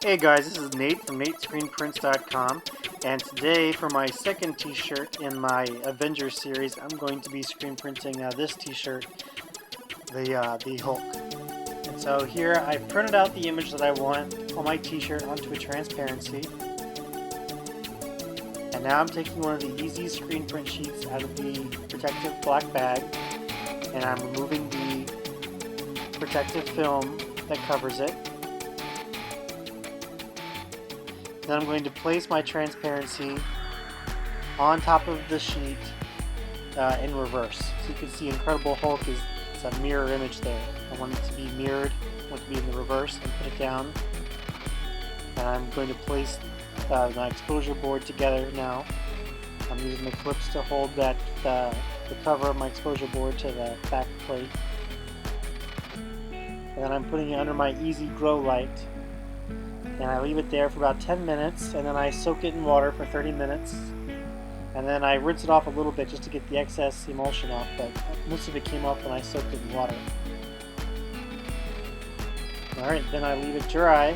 Hey guys, this is Nate from NateScreenPrints.com, and today for my second t-shirt in my Avengers series, I'm going to be screen printing this t-shirt, the Hulk. And so here I printed out the image that I want on my t-shirt onto a transparency, and now I'm taking one of the easy screen print sheets out of the protective black bag, and I'm removing the protective film that covers it. Then I'm going to place my transparency on top of the sheet in reverse. So you can see Incredible Hulk is a mirror image there. I want it to be mirrored, I want it to be in the reverse, and put it down. And I'm going to place my exposure board together now. I'm using the clips to hold that the cover of my exposure board to the back plate. And then I'm putting it under my easy grow light. And I leave it there for about 10 minutes, and then I soak it in water for 30 minutes, and then I rinse it off a little bit just to get the excess emulsion off, but most of it came off when I soaked it in water. Alright, then I leave it dry,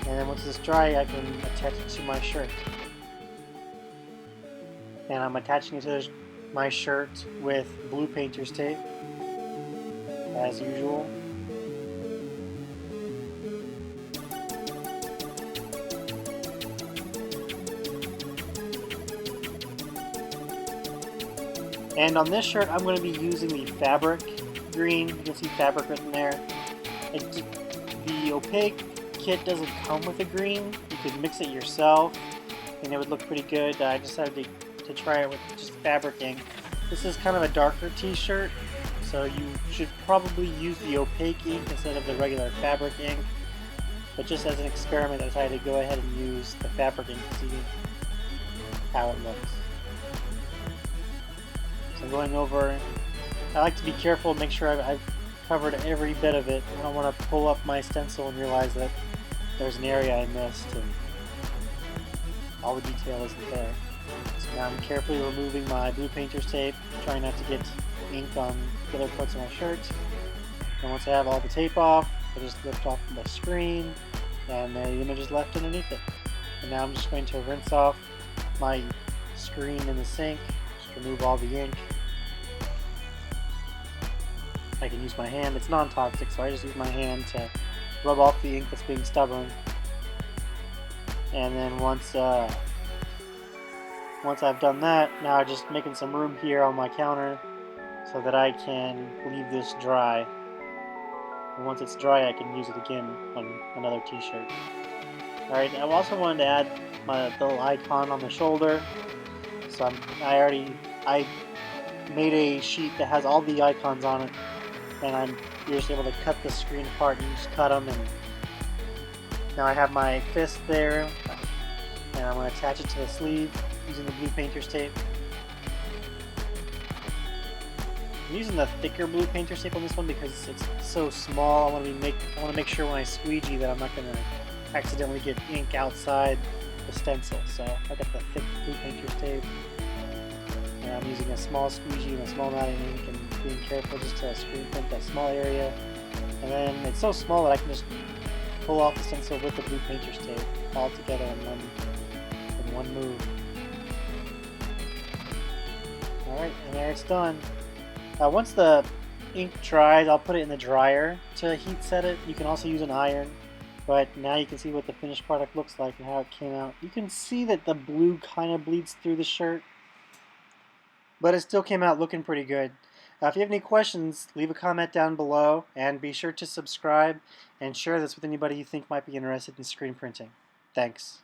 and then once it's dry I can attach it to my shirt. And I'm attaching it to my shirt with blue painter's tape, as usual. And on this shirt, I'm going to be using the fabric green. You can see fabric written there. The opaque kit doesn't come with a green. You could mix it yourself, and it would look pretty good. I decided to try it with just fabric ink. This is kind of a darker t-shirt, so you should probably use the opaque ink instead of the regular fabric ink. But just as an experiment, I decided to go ahead and use the fabric ink to see how it looks. So I'm going over, I like to be careful and make sure I've covered every bit of it. I don't want to pull up my stencil and realize that there's an area I missed and all the detail isn't there. So now I'm carefully removing my blue painter's tape, trying not to get ink on the other parts of my shirt. And once I have all the tape off, I just lift off the screen and the image is left underneath it. And now I'm just going to rinse off my screen in the sink. Remove all the ink. I can use my hand. It's non-toxic, so I just use my hand to rub off the ink that's being stubborn. And then once I've done that, now I'm just making some room here on my counter so that I can leave this dry. And once it's dry, I can use it again on another t-shirt. Alright, I also wanted to add my little icon on the shoulder. So I made a sheet that has all the icons on it, and you're just able to cut the screen apart and you just cut them. And now I have my fist there, and I'm going to attach it to the sleeve using the blue painter's tape. I'm using the thicker blue painter's tape on this one because it's so small. I want to make sure when I squeegee that I'm not going to accidentally get ink outside the stencil. So I got the thick blue painter's tape. And I'm using a small squeegee and a small amount of ink and being careful just to screen print that small area. And then it's so small that I can just pull off the stencil with the blue painter's tape all together in one move. Alright, and there it's done. Once the ink dries, I'll put it in the dryer to heat set it. You can also use an iron, but now you can see what the finished product looks like and how it came out. You can see that the blue kind of bleeds through the shirt, but it still came out looking pretty good. If you have any questions, leave a comment down below, and be sure to subscribe and share this with anybody you think might be interested in screen printing. Thanks.